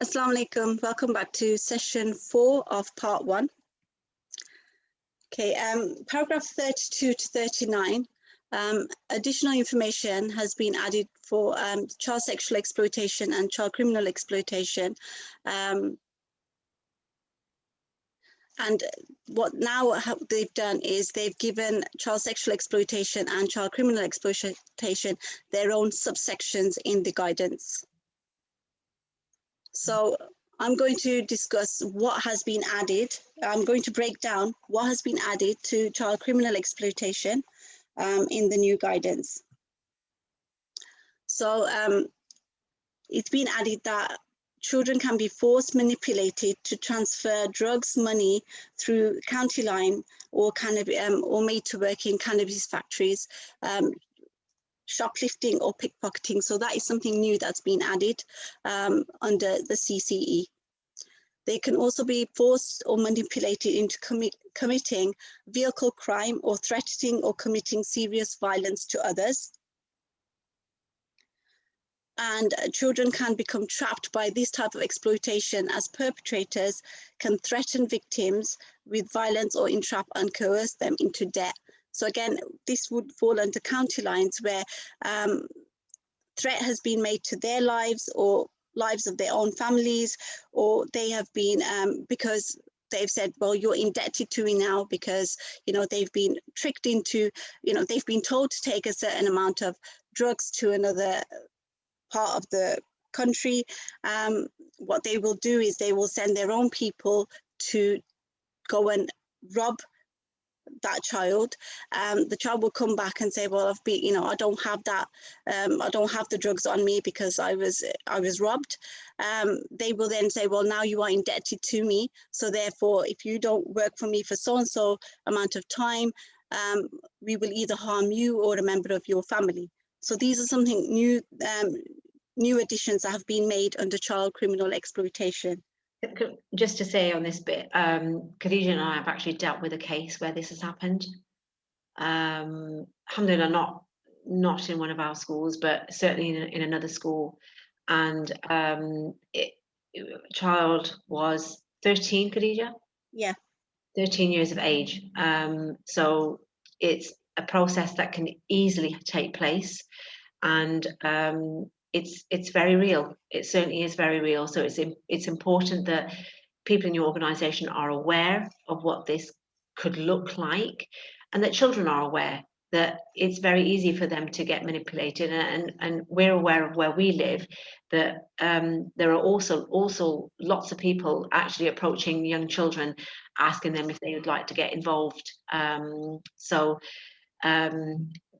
Assalamu alaikum. Welcome back to session 4 of part 1. Okay, paragraph 32 to 39. Additional information has been added for child sexual exploitation and child criminal exploitation. And what now they've done is they've given child sexual exploitation and child criminal exploitation their own subsections in the guidance. So I'm going to discuss what has been added. I'm going to break down what has been added to child criminal exploitation in the new guidance. So it's been added that children can be forced, manipulated to transfer drugs, money through county line or made to work in cannabis factories, shoplifting or pickpocketing. So that is something new that's been added under the CCE. They can also be forced or manipulated into committing vehicle crime or threatening or committing serious violence to others. And children can become trapped by this type of exploitation as perpetrators can threaten victims with violence or entrap and coerce them into debt. So again, this would fall under county lines where threat has been made to their lives or lives of their own families, or they have been, because they've said, well, you're indebted to me now because, they've been tricked into, they've been told to take a certain amount of drugs to another part of the country. What they will do is they will send their own people to go and rob that child. The child will come back and say, well, I don't have that, I don't have the drugs on me because I was robbed. They will then say, well, now you are indebted to me, so therefore if you don't work for me for so and so amount of time, we will either harm you or a member of your family. So these are something new, new additions that have been made under child criminal exploitation. Just to say on this bit, Khadija and I have actually dealt with a case where this has happened. Alhamdulillah, not in one of our schools, but certainly in another school. And child was 13, Khadija? Yeah. 13 years of age. So it's a process that can easily take place, and it's very real. It certainly is very real. So it's important that people in your organisation are aware of what this could look like, and that children are aware that it's very easy for them to get manipulated. And we're aware of where we live that there are also lots of people actually approaching young children, asking them if they would like to get involved.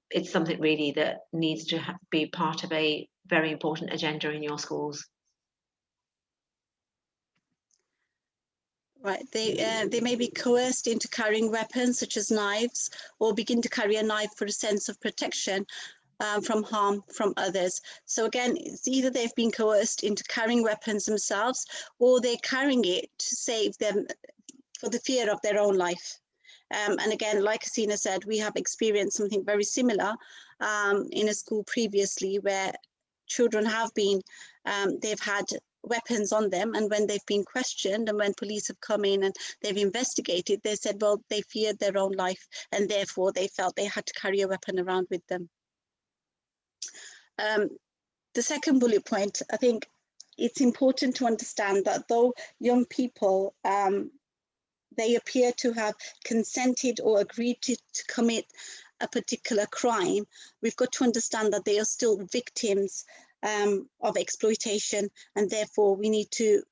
It's something really that needs to be part of a very important agenda in your schools. Right, they may be coerced into carrying weapons such as knives, or begin to carry a knife for a sense of protection from harm from others. So again, it's either they've been coerced into carrying weapons themselves, or they're carrying it to save them for the fear of their own life. And again, like Hasina said, we have experienced something very similar in a school previously where children have been, they've had weapons on them, and when they've been questioned and when police have come in and they've investigated, they said, well, they feared their own life and therefore they felt they had to carry a weapon around with them. The second bullet point, I think it's important to understand that though young people, they appear to have consented or agreed to commit a particular crime, we've got to understand that they are still victims of exploitation, and therefore we need to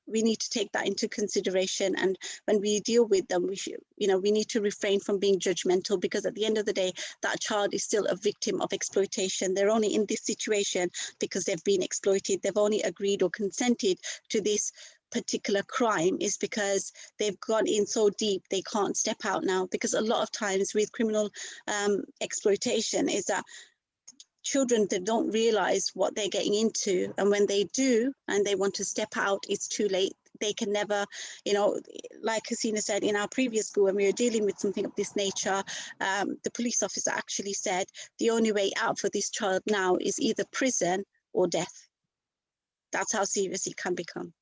take that into consideration. And when we deal with them, we need to refrain from being judgmental, because at the end of the day, that child is still a victim of exploitation. They're only in this situation because they've been exploited. They've only agreed or consented to this particular crime is because they've gone in so deep they can't step out now. Because a lot of times with criminal exploitation is that children, they don't realize what they're getting into, and when they do and they want to step out, it's too late. They can never, like Hasina said, in our previous school when we were dealing with something of this nature, the police officer actually said the only way out for this child now is either prison or death. That's how serious it can become.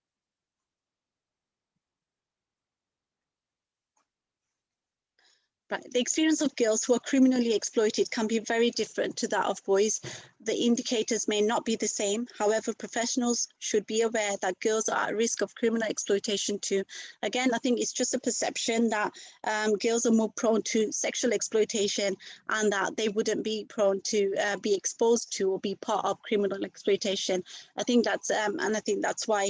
Right. The experience of girls who are criminally exploited can be very different to that of boys. The indicators may not be the same. However, professionals should be aware that girls are at risk of criminal exploitation too. Again, I think it's just a perception that girls are more prone to sexual exploitation and that they wouldn't be prone to be exposed to or be part of criminal exploitation. I think that's and I think that's why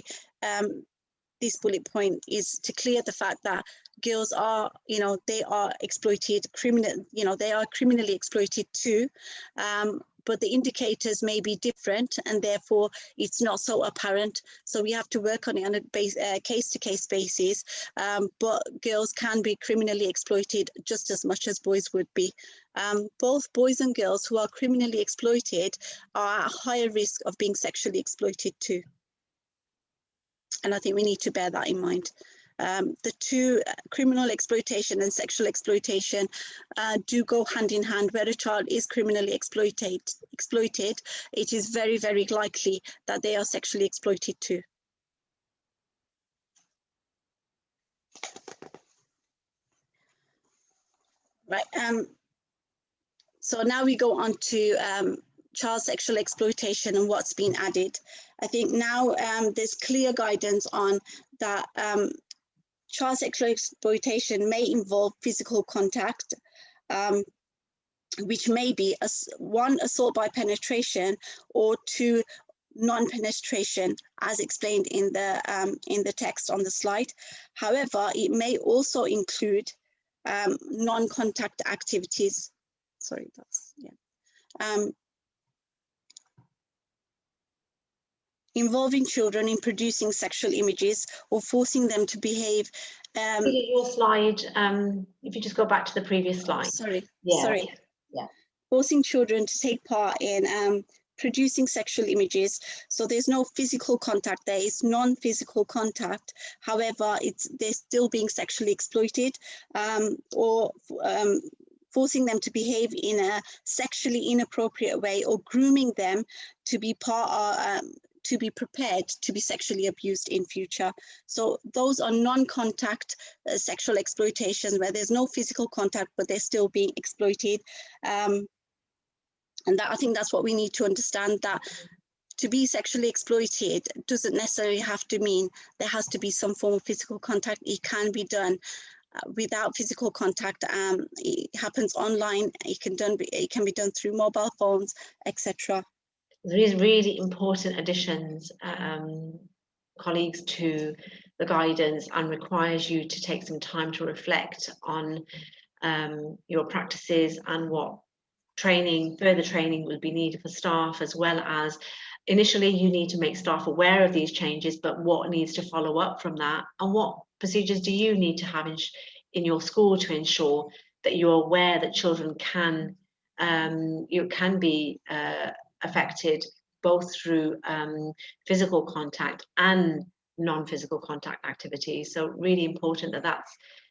this bullet point is to clear the fact that girls are, they are exploited, they are criminally exploited too. But the indicators may be different and therefore it's not so apparent. So we have to work on it on a case-to-case basis. But girls can be criminally exploited just as much as boys would be. Both boys and girls who are criminally exploited are at higher risk of being sexually exploited too. And I think we need to bear that in mind. The two, criminal exploitation and sexual exploitation, do go hand in hand. Where a child is criminally exploited, it is very, very likely that they are sexually exploited too. Right. So now we go on to child sexual exploitation and what's been added. I think now there's clear guidance on that child sexual exploitation may involve physical contact, which may be one, assault by penetration, or two, non-penetration, as explained in the text on the slide. However, it may also include non-contact activities. Sorry, that's, yeah. Involving children in producing sexual images or forcing them to behave. Your slide, if you just go back to the previous slide. Sorry, yeah. sorry. Yeah. Forcing children to take part in producing sexual images. So there's no physical contact there, it's non-physical contact. However, they're still being sexually exploited, or forcing them to behave in a sexually inappropriate way, or grooming them to be to be prepared to be sexually abused in future. So those are non-contact sexual exploitations where there's no physical contact, but they're still being exploited. And that, I think that's what we need to understand, that to be sexually exploited doesn't necessarily have to mean there has to be some form of physical contact. It can be done without physical contact. It happens online. It can be done through mobile phones, etc. There is really important additions, colleagues, to the guidance, and requires you to take some time to reflect on your practices and what further training will be needed for staff, as well as initially you need to make staff aware of these changes, but what needs to follow up from that, and what procedures do you need to have in your school to ensure that you're aware that children can be affected both through physical contact and non-physical contact activities. So really important that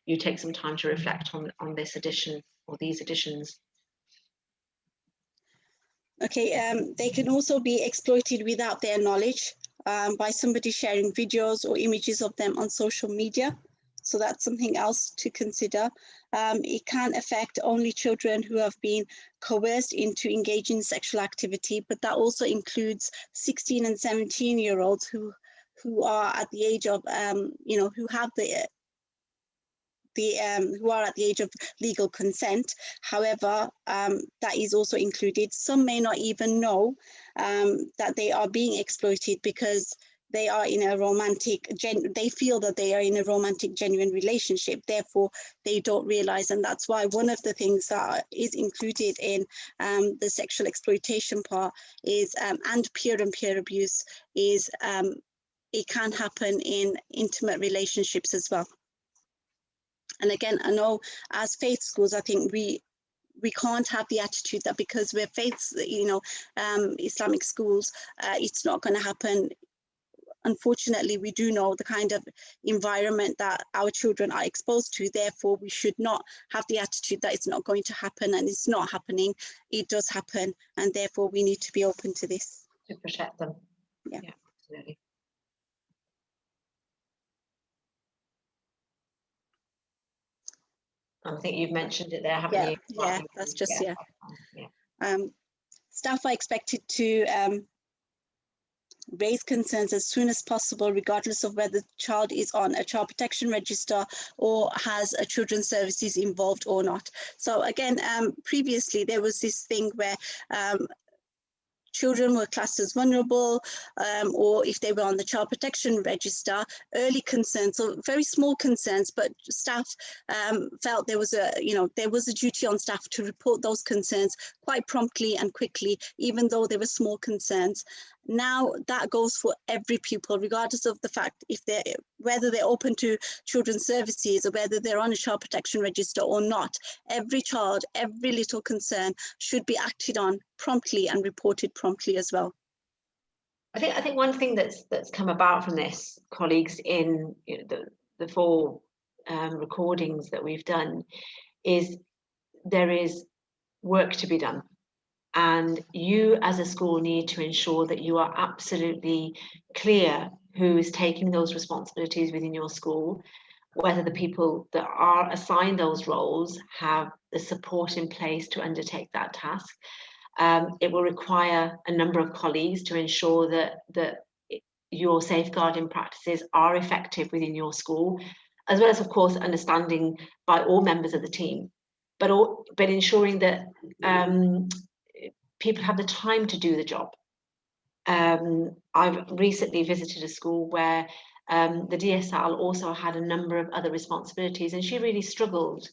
you take some time to reflect on this addition or these additions. Okay, they can also be exploited without their knowledge by somebody sharing videos or images of them on social media. So that's something else to consider. It can affect only children who have been coerced into engaging in sexual activity, but that also includes 16 and 17-year-olds who are at the age of, who have who are at the age of legal consent. However, that is also included. Some may not even know that they are being exploited because they are in a they feel that they are in a romantic, genuine relationship. Therefore, they don't realize. And that's why one of the things that is included in the sexual exploitation part is, and peer abuse is, it can happen in intimate relationships as well. And again, I know as faith schools, I think we can't have the attitude that because we're faiths, Islamic schools, it's not going to happen. Unfortunately, we do know the kind of environment that our children are exposed to. Therefore, we should not have the attitude that it's not going to happen, and it's not happening. It does happen, and therefore we need to be open to this. To protect them. Yeah, absolutely. I think you've mentioned it there, haven't you? Yeah, that's just, staff are expected to raise concerns as soon as possible, regardless of whether the child is on a child protection register or has a children's services involved or not. So again, previously there was this thing where children were classed as vulnerable, or if they were on the child protection register, early concerns, so very small concerns, but staff felt there was a duty on staff to report those concerns quite promptly and quickly, even though they were small concerns. Now that goes for every pupil, regardless of the fact whether they're open to children's services or whether they're on a child protection register or not. Every child, every little concern should be acted on promptly and reported promptly as well. I think one thing that's come about from this, colleagues, in the 4 recordings that we've done, is there is work to be done. And you as a school need to ensure that you are absolutely clear who is taking those responsibilities within your school, whether the people that are assigned those roles have the support in place to undertake that task. It will require a number of colleagues to ensure that your safeguarding practices are effective within your school, as well as, of course, understanding by all members of the team, but ensuring that people have the time to do the job. I've recently visited a school where the DSL also had a number of other responsibilities, and she really struggled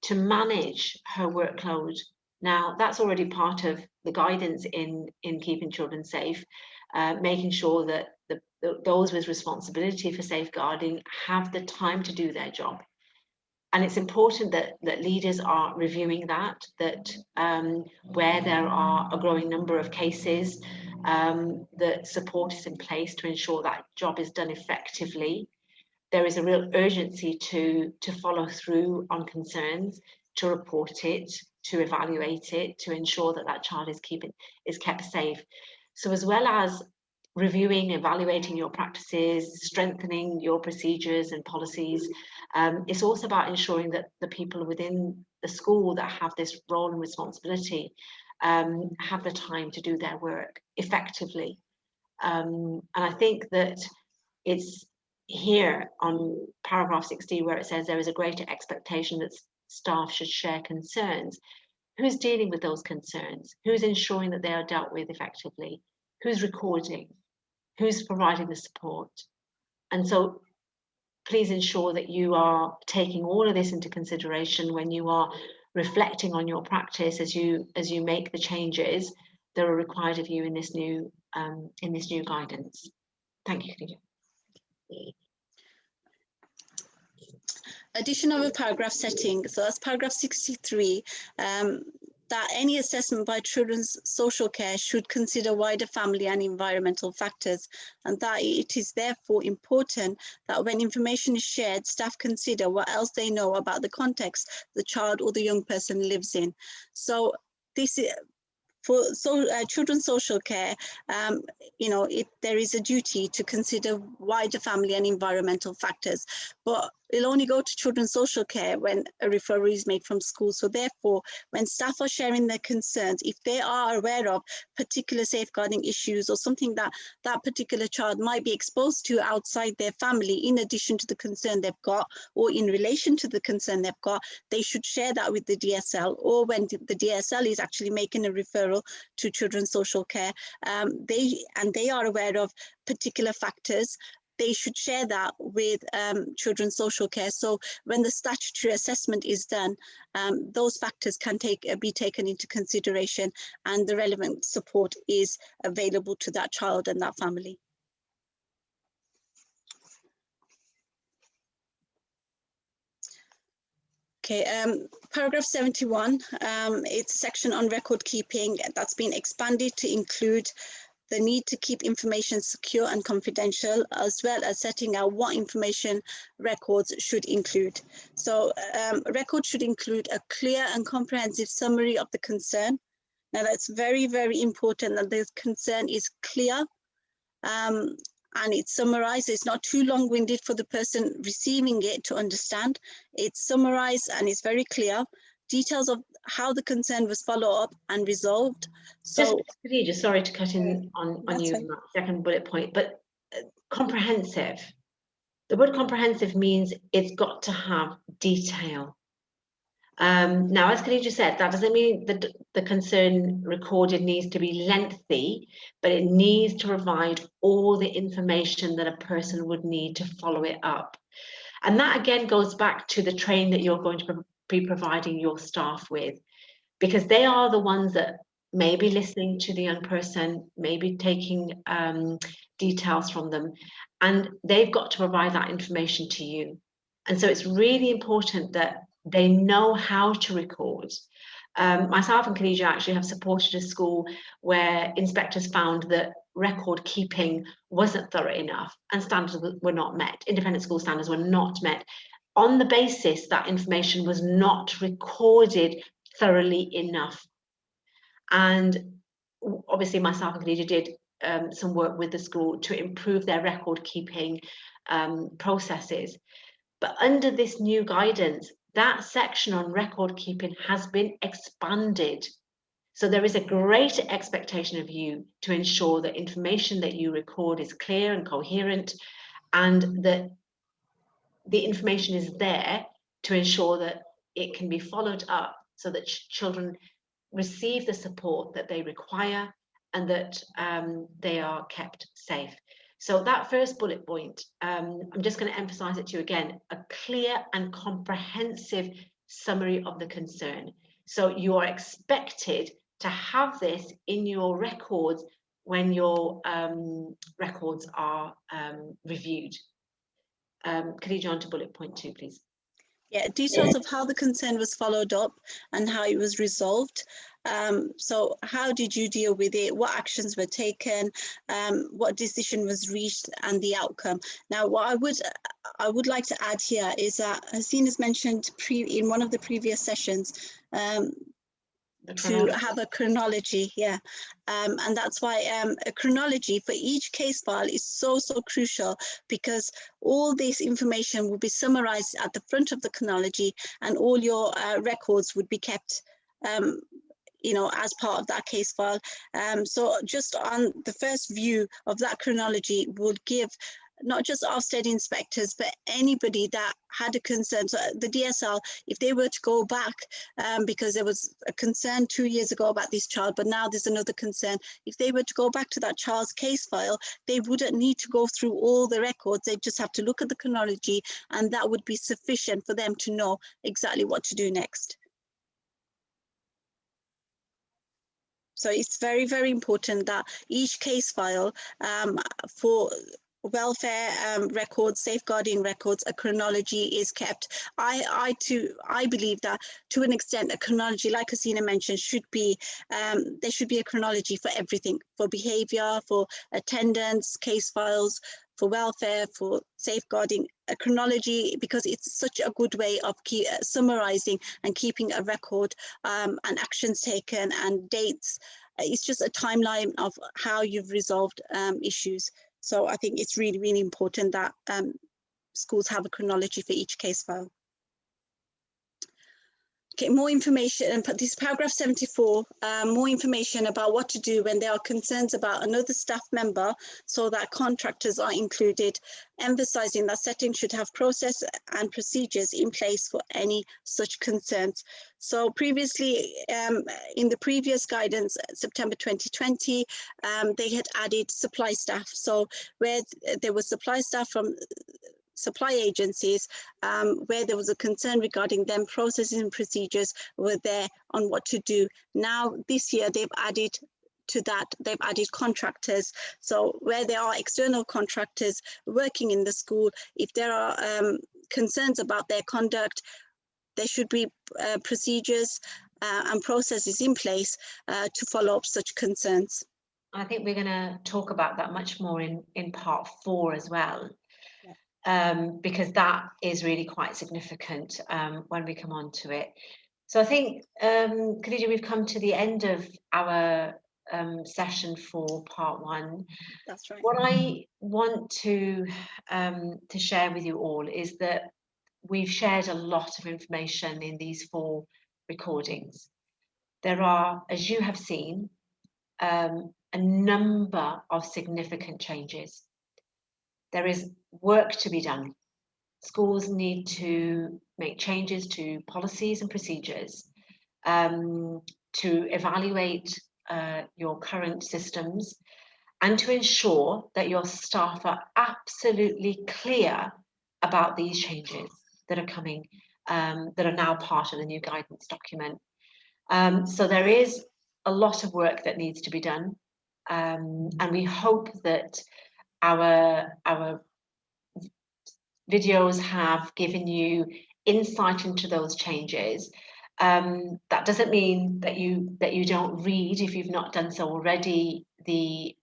to manage her workload. Now, that's already part of the guidance in keeping children safe, making sure that those with responsibility for safeguarding have the time to do their job. And it's important that leaders are reviewing that where there are a growing number of cases, that support is in place to ensure that job is done effectively. There is a real urgency to follow through on concerns, to report it, to evaluate it, to ensure that child is kept safe. So as well as reviewing, evaluating your practices, strengthening your procedures and policies, it's also about ensuring that the people within the school that have this role and responsibility have the time to do their work effectively. And I think that it's here on paragraph 16 where it says there is a greater expectation that staff should share concerns. Who's dealing with those concerns? Who's ensuring that they are dealt with effectively? Who's recording? Who's providing the support? And so please ensure that you are taking all of this into consideration when you are reflecting on your practice as you make the changes that are required of you in this new guidance. Thank you, Khadija. Addition of a paragraph setting. So that's paragraph 63. That any assessment by children's social care should consider wider family and environmental factors, and that it is therefore important that when information is shared, staff consider what else they know about the context the child or the young person lives in. So this is for children's social care, there is a duty to consider wider family and environmental factors, but it'll only go to children's social care when a referral is made from school. So therefore, when staff are sharing their concerns, if they are aware of particular safeguarding issues or something that particular child might be exposed to outside their family, in addition to the concern they've got, or in relation to the concern they've got, they should share that with the DSL, or when the DSL is actually making a referral to children's social care, they are aware of particular factors, they should share that with children's social care. So when the statutory assessment is done, those factors can be taken into consideration, and the relevant support is available to that child and that family. Okay, paragraph 71, it's a section on record keeping that's been expanded to include the need to keep information secure and confidential, as well as setting out what information records should include. So records should include a clear and comprehensive summary of the concern. Now that's very, very important that the concern is clear, and it's summarized. It's not too long-winded for the person receiving it to understand. It's summarized and it's very clear. Details of how the concern was followed up and resolved. So, just sorry to cut in on you, Matt, second bullet point, but comprehensive. The word comprehensive means it's got to have detail. Now, as Khadija said, that doesn't mean that the concern recorded needs to be lengthy, but it needs to provide all the information that a person would need to follow it up. And that again goes back to the training that you're going to be providing your staff with, because they are the ones that may be listening to the young person, maybe taking details from them, and they've got to provide that information to you. And so it's really important that they know how to record. Myself and Khadija actually have supported a school where inspectors found that record keeping wasn't thorough enough and standards were not met. Independent school standards were not met on the basis that information was not recorded thoroughly enough. And obviously myself and Khadija did some work with the school to improve their record keeping processes. But under this new guidance, that section on record keeping has been expanded. So there is a greater expectation of you to ensure that information that you record is clear and coherent, and that the information is there to ensure that it can be followed up so that children receive the support that they require and that they are kept safe. So that first bullet point, I'm just going to emphasize it to you again, a clear and comprehensive summary of the concern. So you are expected to have this in your records when your records are reviewed. Khadija, on to bullet point 2, please. Yeah, details of how the concern was followed up and how it was resolved. So how did you deal with it? What actions were taken? What decision was reached and the outcome? Now, what I would like to add here is that Haseen has mentioned in one of the previous sessions, to have a chronology, yeah, and that's why a chronology for each case file is so crucial, because all this information will be summarized at the front of the chronology, and all your records would be kept you know, as part of that case file. So just on the first view of that chronology would give not just Ofsted inspectors, but anybody that had a concern. So the DSL, if they were to go back, because there was a concern 2 years ago about this child, but now there's another concern, if they were to go back to that child's case file, they wouldn't need to go through all the records. They just have to look at the chronology, and that would be sufficient for them to know exactly what to do next. So it's very, very important that each case file for welfare records, safeguarding records, a chronology is kept. I believe that to an extent, a chronology, like Hasina mentioned, should be, there should be a chronology for everything, for behavior, for attendance, case files, for welfare, for safeguarding, a chronology, because it's such a good way of summarizing and keeping a record and actions taken and dates. It's just a timeline of how you've resolved issues. So I think it's really, really important that schools have a chronology for each case file. Okay, more information, and this paragraph 74, more information about what to do when there are concerns about another staff member, so that contractors are included, emphasizing that settings should have process and procedures in place for any such concerns. So previously, in the previous guidance, September 2020, they had added supply staff. So where there was supply staff from supply agencies, where there was a concern regarding them, processes and procedures were there on what to do. Now, this year, they've added to that, they've added contractors. So where there are external contractors working in the school, if there are concerns about their conduct, there should be procedures and processes in place to follow up such concerns. I think we're going to talk about that much more in part 4 as well. Because that is really quite significant when we come on to it. So I think, Khadija, we've come to the end of our session for part 1. That's right. What I want to share with you all is that we've shared a lot of information in these 4 recordings. There are, as you have seen, a number of significant changes. There is work to be done. Schools need to make changes to policies and procedures, to evaluate your current systems, and to ensure that your staff are absolutely clear about these changes that are coming, that are now part of the new guidance document. So there is a lot of work that needs to be done, and we hope that our videos have given you insight into those changes. That doesn't mean that you don't read, if you've not done so already, the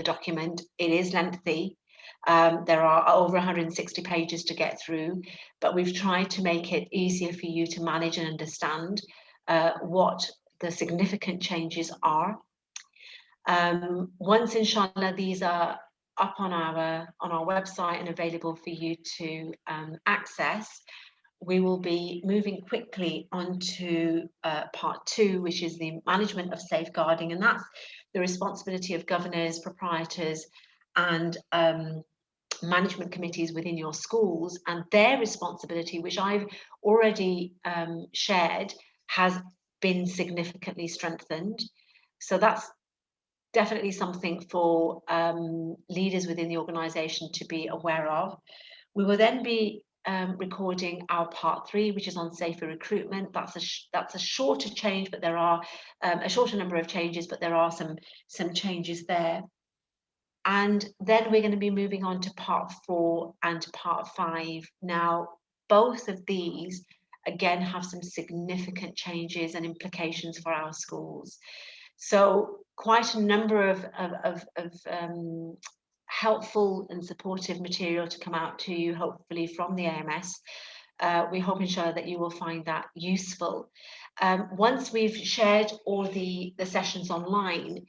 document. It is lengthy. There are over 160 pages to get through, but we've tried to make it easier for you to manage and understand what the significant changes are. Once, inshallah, these are up on our website and available for you to access, we will be moving quickly onto part 2, which is the management of safeguarding, and that's the responsibility of governors, proprietors, and management committees within your schools, and their responsibility, which I've already shared, has been significantly strengthened. So that's definitely something for leaders within the organisation to be aware of. We will then be recording our part 3, which is on safer recruitment. That's a shorter change, but there are a shorter number of changes, but there are some changes there. And then we're going to be moving on to part 4 and part 5. Now, both of these again have some significant changes and implications for our schools. So quite a number of helpful and supportive material to come out to you, hopefully from the AMS. We hope, inshallah, that you will find that useful. Once we've shared all the sessions online,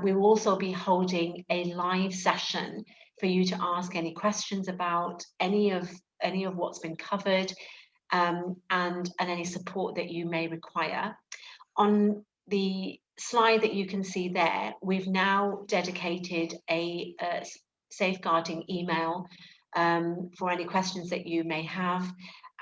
we will also be holding a live session for you to ask any questions about any of what's been covered, and any support that you may require. On the slide that you can see there, we've now dedicated a safeguarding email for any questions that you may have,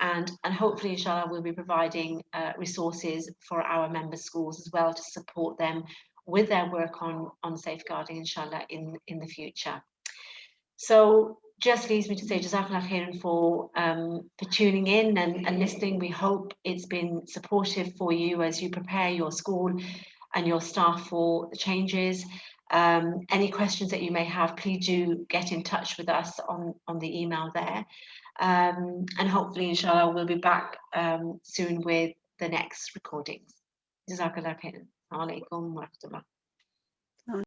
and hopefully, inshallah, we'll be providing resources for our member schools as well to support them with their work on safeguarding, inshallah, in the future. So just leaves me to say Jazakallah khairan for tuning in and listening. We hope it's been supportive for you as you prepare your school and your staff for the changes. Any questions that you may have, please do get in touch with us on the email there. And hopefully, inshallah, we'll be back soon with the next recordings. Jazakallah khairan. Assalamu alaikum wa rahmatullah.